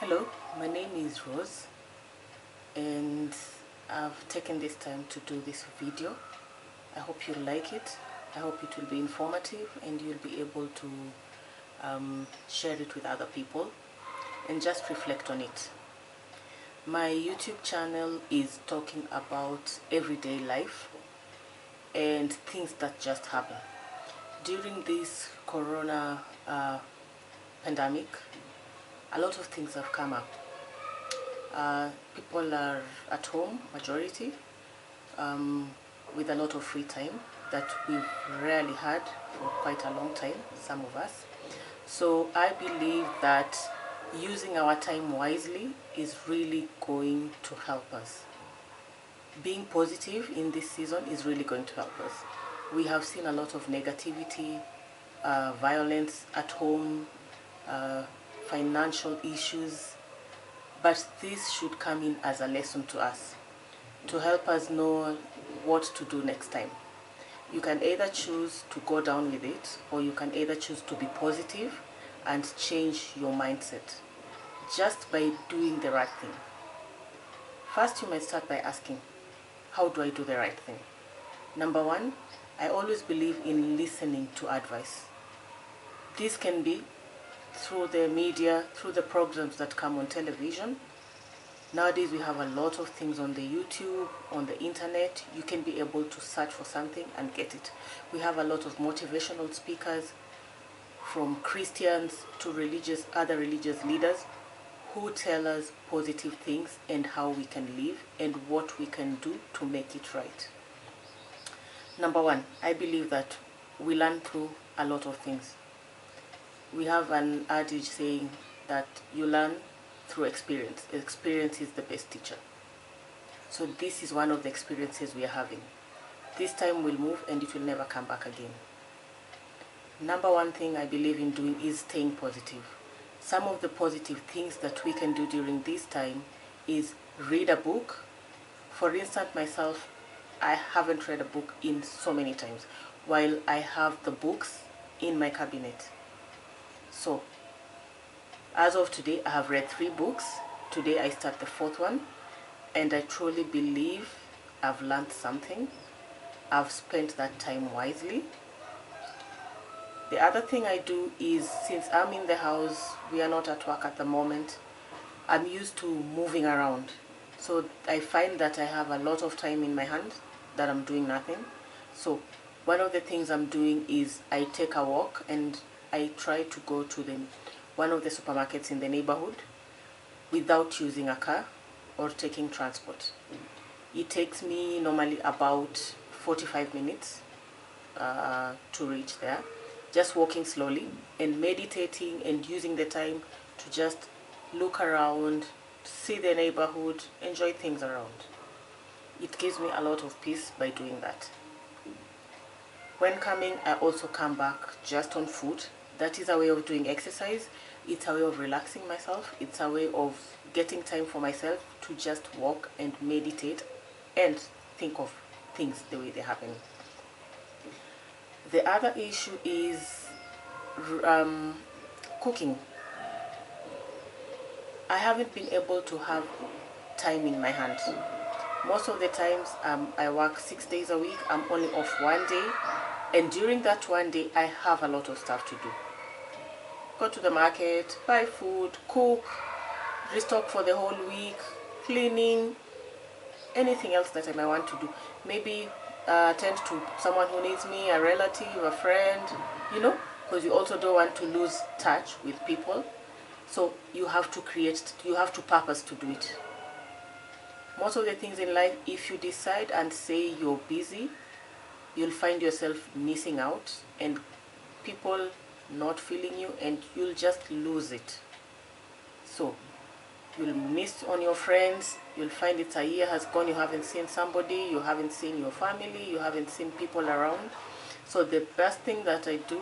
Hello, my name is Rose and I've taken this time to do this video. I hope you'll like it. I hope it will be informative and you'll be able to share it with other people and just reflect on it. My YouTube channel is talking about everyday life and things that just happen. During this corona pandemic, a lot of things have come up. People are at home, majority, with a lot of free time that we've rarely had for quite a long time, some of us. So I believe that using our time wisely is really going to help us. Being positive in this season is really going to help us. We have seen a lot of negativity, violence at home, financial issues, but this should come in as a lesson to us, to help us know what to do next time. You can either choose to go down with it, or you can either choose to be positive and change your mindset just by doing the right thing. First, you might start by asking, how do I do the right thing? Number one, I always believe in listening to advice. This can be through the media, through the programs that come on television. Nowadays we have a lot of things on the YouTube, on the internet. You can be able to search for something and get it. We have a lot of motivational speakers, from Christians to other religious leaders, who tell us positive things and how we can live and what we can do to make it right. Number one, I believe that we learn through a lot of things. We have an adage saying that you learn through experience. Experience is the best teacher. So this is one of the experiences we are having. This time will move and it will never come back again. Number one thing I believe in doing is staying positive. Some of the positive things that we can do during this time is read a book. For instance, myself, I haven't read a book in so many times, while I have the books in my cabinet. So, as of today, I have read 3 books. Today I start the 4th one, and I truly believe I've learned something. I've spent that time wisely. The other thing I do is, since I'm in the house, we are not at work at the moment, I'm used to moving around. So I find that I have a lot of time in my hand that I'm doing nothing. So one of the things I'm doing is I take a walk and I try to go to one of the supermarkets in the neighborhood without using a car or taking transport. It takes me normally about 45 minutes to reach there, just walking slowly and meditating and using the time to just look around, see the neighborhood, enjoy things around. It gives me a lot of peace by doing that. When coming, I also come back just on foot. That is a way of doing exercise. It's a way of relaxing myself. It's a way of getting time for myself to just walk and meditate and think of things the way they happen. The other issue is cooking. I haven't been able to have time in my hands. Most of the times I work 6 days a week. I'm only off 1 day, and during that 1 day I have a lot of stuff to do. Go to the market, buy food, cook, restock for the whole week, cleaning, anything else that I might want to do. Maybe attend to someone who needs me, a relative, a friend, because you also don't want to lose touch with people. So you have to purpose to do it. Most of the things in life, if you decide and say you're busy, you'll find yourself missing out and people not feeling you, and you'll just lose it. So you'll miss on your friends. You'll find it's a year has gone, you haven't seen somebody, you haven't seen your family, you haven't seen people around. So the best thing that I do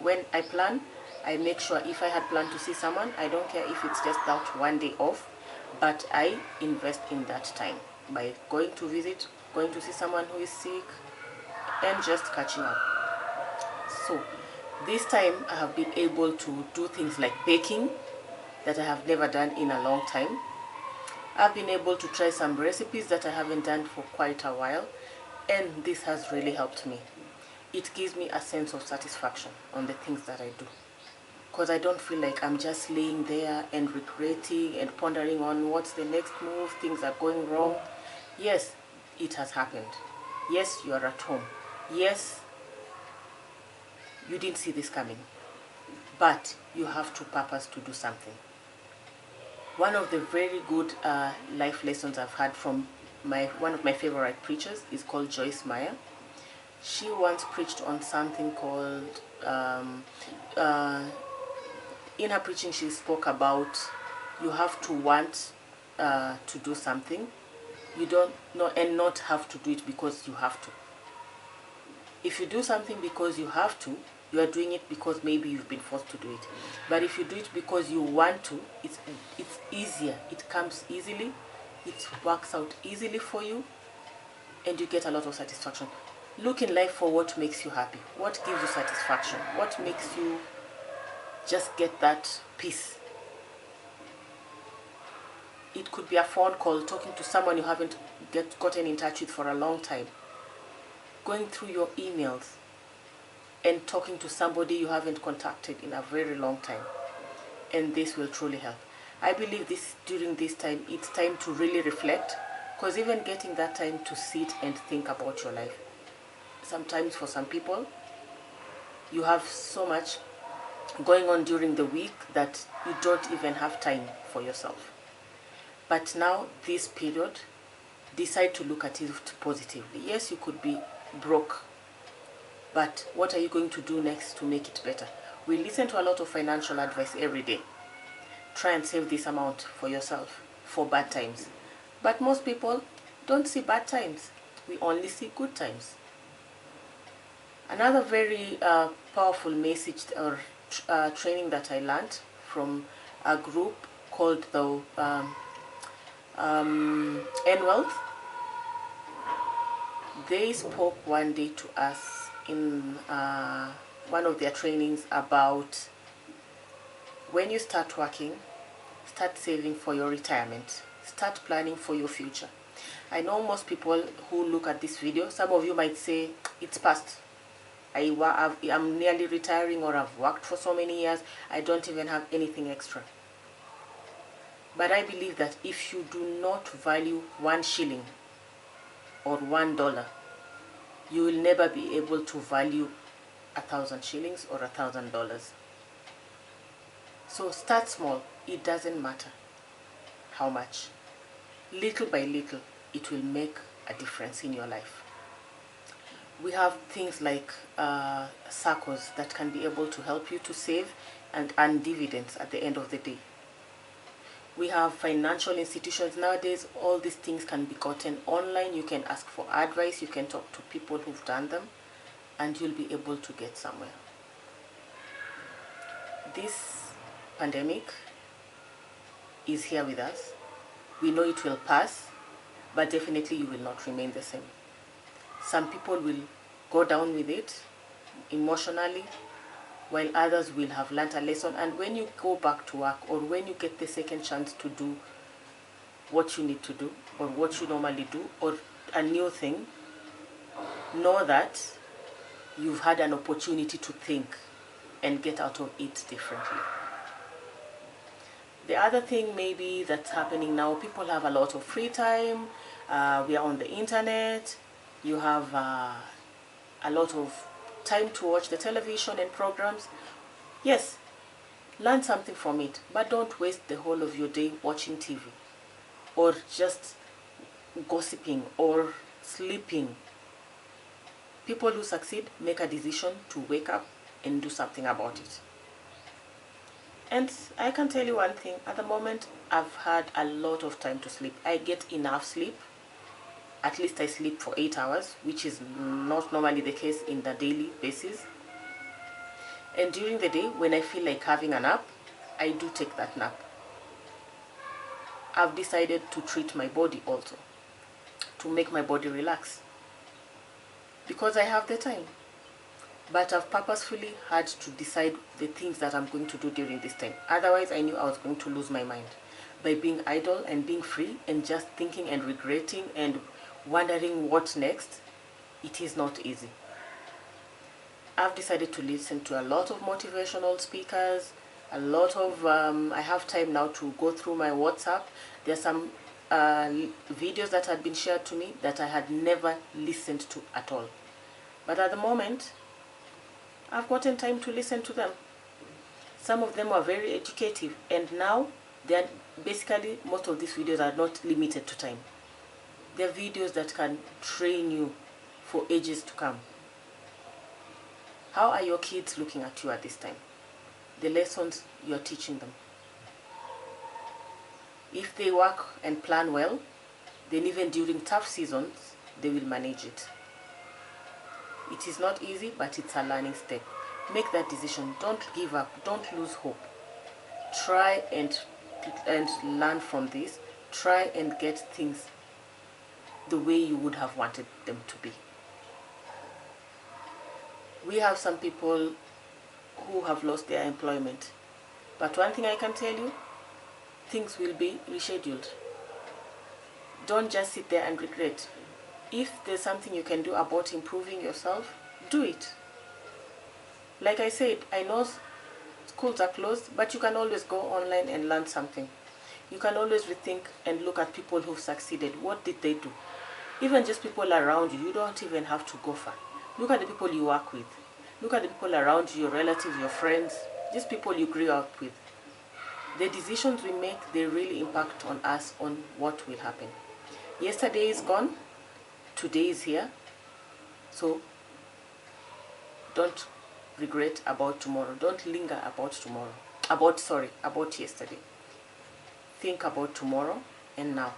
when I plan, I make sure if I had planned to see someone, I don't care if it's just that 1 day off, but I invest in that time by going to visit, going to see someone who is sick, and just catching up. So this time I have been able to do things like baking. that I have never done in a long time. I've been able to try some recipes that I haven't done for quite a while, and this has really helped me. It gives me a sense of satisfaction on the things that I do, because I don't feel like I'm just laying there and regretting and pondering on what's the next move, things are going wrong. Yes, it has happened. Yes, you are at home. Yes, you didn't see this coming, but you have to purpose to do something. One of the very good life lessons I've had from one of my favorite preachers is called Joyce Meyer. She once preached on something called, in her preaching she spoke about you have to want to do something. You don't know, and not have to do it because you have to. If you do something because you have to, you are doing it because maybe you've been forced to do it. But if you do it because you want to, it's easier. It comes easily. It works out easily for you, and you get a lot of satisfaction. Look in life for what makes you happy. What gives you satisfaction? What makes you just get that peace? It could be a phone call, talking to someone you haven't gotten in touch with for a long time. Going through your emails and talking to somebody you haven't contacted in a very long time. And this will truly help. I believe during this time, it's time to really reflect, because even getting that time to sit and think about your life. Sometimes for some people, you have so much going on during the week that you don't even have time for yourself. But now, this period, decide to look at it positively. Yes, you could be broke, but what are you going to do next to make it better? We listen to a lot of financial advice every day. Try and save this amount for yourself for bad times. But most people don't see bad times. We only see good times. Another very powerful message or training that I learned from a group called the N-Wealth. They spoke one day to us in one of their trainings about when you start working, start saving for your retirement. Start planning for your future. I know most people who look at this video, some of you might say, it's past. I'm nearly retiring, or I've worked for so many years, I don't even have anything extra. But I believe that if you do not value 1 shilling or $1, you will never be able to value 1,000 shillings or $1,000. So start small. It doesn't matter how much. Little by little, it will make a difference in your life. We have things like SACCOs that can be able to help you to save and earn dividends at the end of the day. We have financial institutions nowadays. All these things can be gotten online. You can ask for advice. You can talk to people who've done them, and you'll be able to get somewhere. This pandemic is here with us. We know it will pass, but definitely you will not remain the same. Some people will go down with it emotionally, while others will have learnt a lesson. And when you go back to work, or when you get the second chance to do what you need to do, or what you normally do, or a new thing, know that you've had an opportunity to think and get out of it differently. The other thing maybe that's happening now, people have a lot of free time. We are on the internet. You have a lot of time to watch the television and programs. Yes, learn something from it, but don't waste the whole of your day watching TV or just gossiping or sleeping. People who succeed make a decision to wake up and do something about it. And I can tell you one thing, at the moment I've had a lot of time to sleep. I get enough sleep. At least I sleep for 8 hours, which is not normally the case in the daily basis. And during the day, when I feel like having a nap, I do take that nap. I've decided to treat my body also, to make my body relax, because I have the time. But I've purposefully had to decide the things that I'm going to do during this time. Otherwise, I knew I was going to lose my mind. By being idle and being free and just thinking and regretting and wondering what's next, it is not easy. I've decided to listen to a lot of motivational speakers, a lot of, I have time now to go through my WhatsApp. There's some videos that had been shared to me that I had never listened to at all. But at the moment, I've gotten time to listen to them. Some of them are very educative, and now they're basically, most of these videos are not limited to time. They're videos that can train you for ages to come. How are your kids looking at you at this time? The lessons you're teaching them. If they work and plan well, then even during tough seasons, they will manage it. It is not easy, but it's a learning step. Make that decision. Don't give up. Don't lose hope. Try and learn from this. Try and get things the way you would have wanted them to be. We have some people who have lost their employment. But one thing I can tell you, things will be rescheduled. Don't just sit there and regret. If there's something you can do about improving yourself, do it. Like I said, I know schools are closed, but you can always go online and learn something. You can always rethink and look at people who've succeeded. What did they do? Even just people around you, you don't even have to go far. Look at the people you work with. Look at the people around you, your relatives, your friends, just people you grew up with. The decisions we make, they really impact on us, on what will happen. Yesterday is gone. Today is here. So don't regret about tomorrow. Don't linger about tomorrow. About yesterday. Think about tomorrow and now.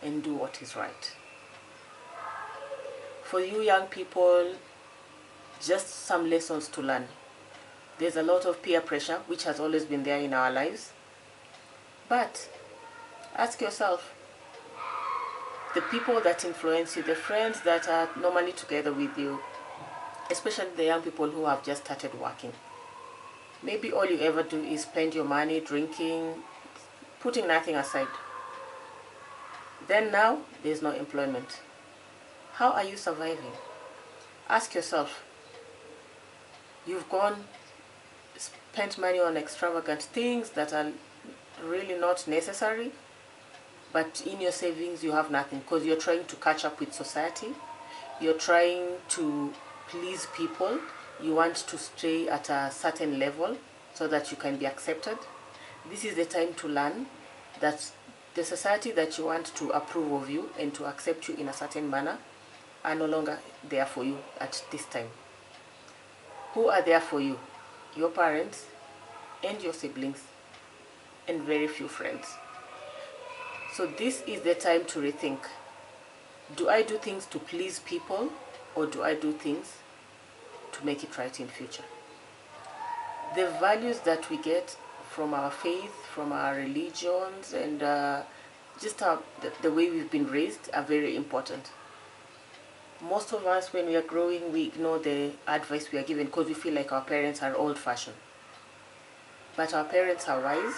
And do what is right. For you young people, just some lessons to learn. There's a lot of peer pressure, which has always been there in our lives. But ask yourself, the people that influence you, the friends that are normally together with you, especially the young people who have just started working. Maybe all you ever do is spend your money drinking, putting nothing aside. Then now, there's no employment. How are you surviving? Ask yourself. You've spent money on extravagant things that are really not necessary, but in your savings you have nothing because you're trying to catch up with society. You're trying to please people. You want to stay at a certain level so that you can be accepted. This is the time to learn that the society that you want to approve of you and to accept you in a certain manner are no longer there for you at this time. Who are there for you? Your parents and your siblings and very few friends. So this is the time to rethink. Do I do things to please people, or do I do things to make it right in future? The values that we get from our faith, from our religions, and just the way we've been raised are very important. Most of us, when we are growing, we ignore the advice we are given because we feel like our parents are old-fashioned. But our parents are wise.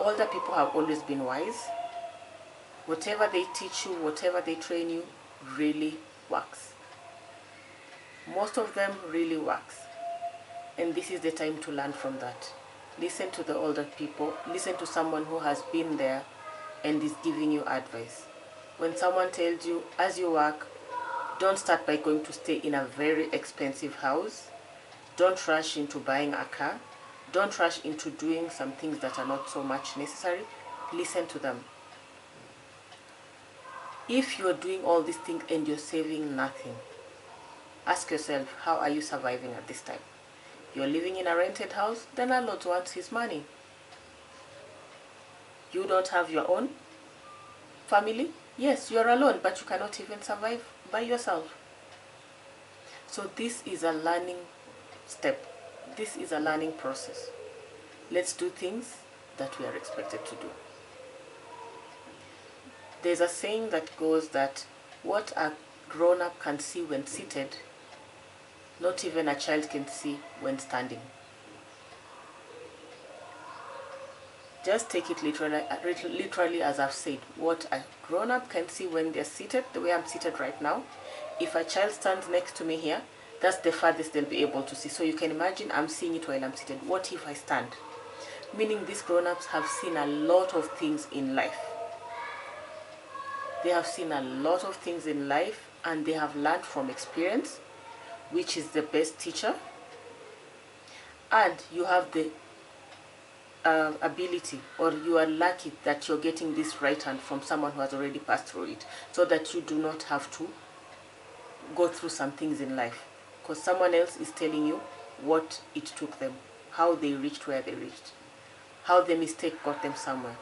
Older people have always been wise. Whatever they teach you, whatever they train you, really works. Most of them really works. And this is the time to learn from that. Listen to the older people. Listen to someone who has been there and is giving you advice. When someone tells you, as you work, don't start by going to stay in a very expensive house. Don't rush into buying a car. Don't rush into doing some things that are not so much necessary. Listen to them. If you're doing all these things and you're saving nothing, ask yourself, how are you surviving at this time? You're living in a rented house, the landlord wants his money. You don't have your own family? Yes, you're alone, but you cannot even survive by yourself. So this is a learning step. This is a learning process. Let's do things that we are expected to do. There's a saying that goes that what a grown-up can see when seated, Not even a child can see when standing. Just take it literally as I've said. What a grown-up can see when they're seated, the way I'm seated right now. If a child stands next to me here, that's the farthest they'll be able to see. So you can imagine I'm seeing it while I'm seated. What if I stand? Meaning these grown-ups have seen a lot of things in life. They have seen a lot of things in life, and they have learned from experience, which is the best teacher. And you have the ability, or you are lucky that you're getting this right hand from someone who has already passed through it, so that you do not have to go through some things in life, because someone else is telling you what it took them, how they reached where they reached, how the mistake got them somewhere,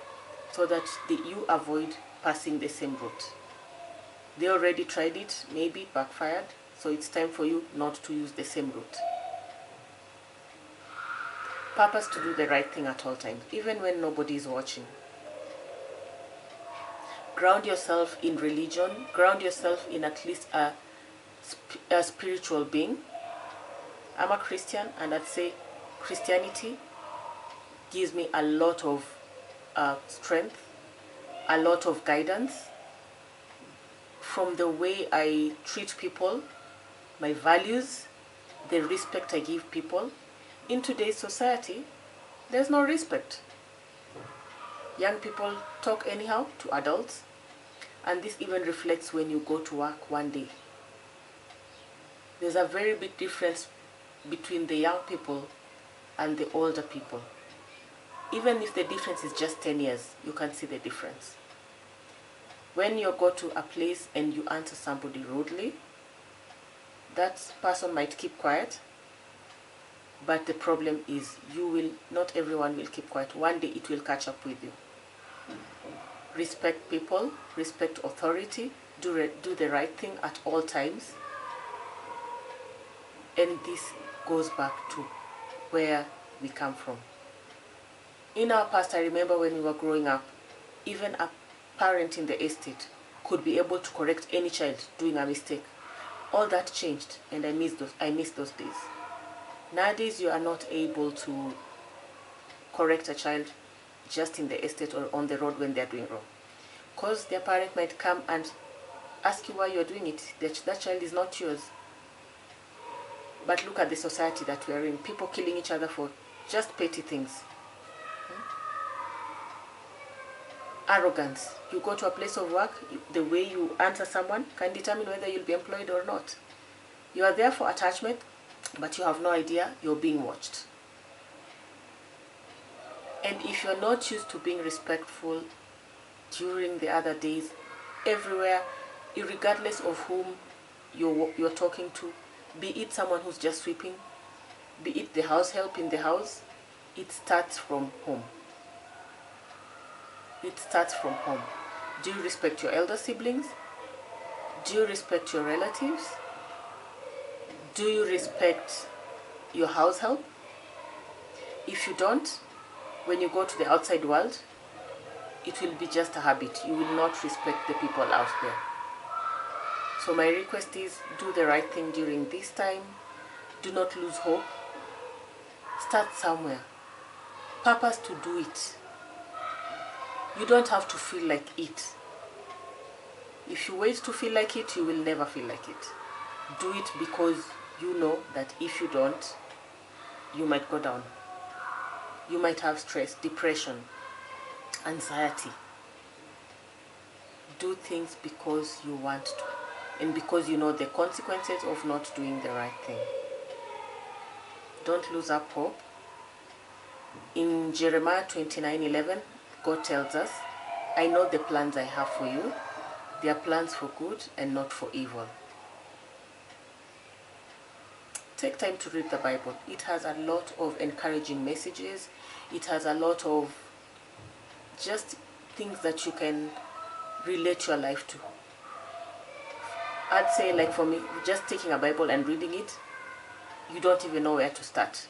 so that you avoid passing the same route. They already tried it, maybe backfired, so it's time for you not to use the same route. Purpose to do the right thing at all times, even when nobody is watching. Ground yourself in religion, ground yourself in at least a spiritual being. I'm a Christian, and I'd say Christianity gives me a lot of strength, a lot of guidance, from the way I treat people, my values, the respect I give people. In today's society, there's no respect. Young people talk anyhow to adults, and this even reflects when you go to work one day. There's a very big difference between the young people and the older people. Even if the difference is just 10 years, you can see the difference. When you go to a place and you answer somebody rudely, that person might keep quiet, but the problem is not everyone will keep quiet. One day it will catch up with you. Respect people, respect authority, do the right thing at all times. And this goes back to where we come from. In our past, I remember when we were growing up, even a parent in the estate could be able to correct any child doing a mistake. All that changed, and I miss those days. Nowadays, you are not able to correct a child just in the estate or on the road when they're doing wrong, because their parent might come and ask you why you're doing it. That child is not yours. But look at the society that we are in. People killing each other for just petty things. Arrogance. You go to a place of work, the way you answer someone can determine whether you'll be employed or not. You are there for attachment, but you have no idea you're being watched. And if you're not used to being respectful during the other days, everywhere, regardless of whom you're talking to, be it someone who's just sweeping, be it the house help in the house, it starts from home. It starts from home. Do you respect your elder siblings? Do you respect your relatives? Do you respect your house help? If you don't, when you go to the outside world, it will be just a habit. You will not respect the people out there. So my request is, do the right thing during this time. Do not lose hope. Start somewhere. Purpose to do it. You don't have to feel like it. If you wait to feel like it, you will never feel like it. Do it because you know that if you don't, you might go down. You might have stress, depression, anxiety. Do things because you want to, and because you know the consequences of not doing the right thing. Don't lose up hope. In Jeremiah 29:11, God tells us, I know the plans I have for you. They are plans for good and not for evil. Take time to read the Bible. It has a lot of encouraging messages. It has a lot of just things that you can relate your life to. I'd say, like for me, just taking a Bible and reading it, you don't even know where to start.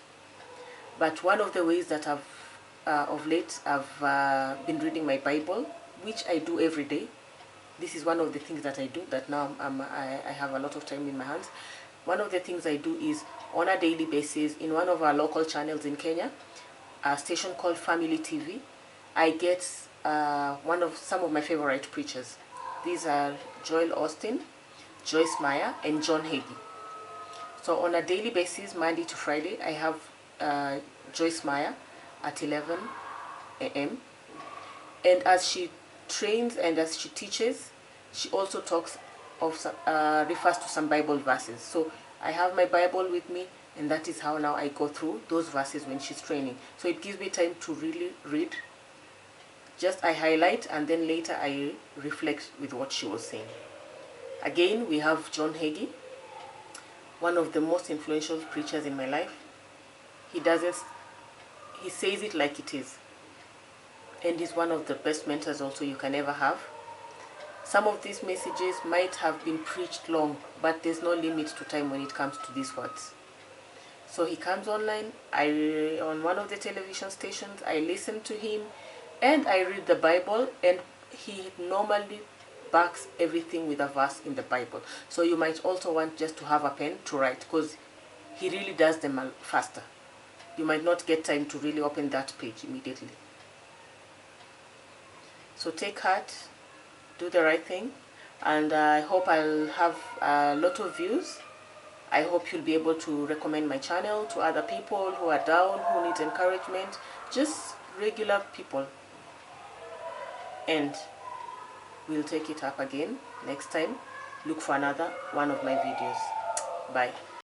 But one of the ways that of late I've been reading my Bible, which I do every day. This is one of the things that I do, that now I have a lot of time in my hands. one of the things I do is on a daily basis in one of our local channels in Kenya, a station called Family TV, I get some of my favorite preachers. These are Joel Osteen, Joyce Meyer, and John Hagee. So on a daily basis, Monday to Friday, I have Joyce Meyer at 11 a.m. And as she trains and as she teaches, she also talks of refers to some Bible verses. So I have my Bible with me, and that is how now I go through those verses when she's training. So it gives me time to really read. Just I highlight and then later I reflect with what she was saying. Again, we have John Hagee, one of the most influential preachers in my life. He says it like it is. And he's one of the best mentors also you can ever have. Some of these messages might have been preached long, but there's no limit to time when it comes to these words. So he comes online, on one of the television stations, I listen to him, and I read the Bible, and he normally backs everything with a verse in the Bible. So you might also want just to have a pen to write, because he really does them faster. You might not get time to really open that page immediately. So take heart, do the right thing, and I hope I'll have a lot of views. I hope you'll be able to recommend my channel to other people who are down, who need encouragement, just regular people. And we'll take it up again next time. Look for another one of my videos. Bye.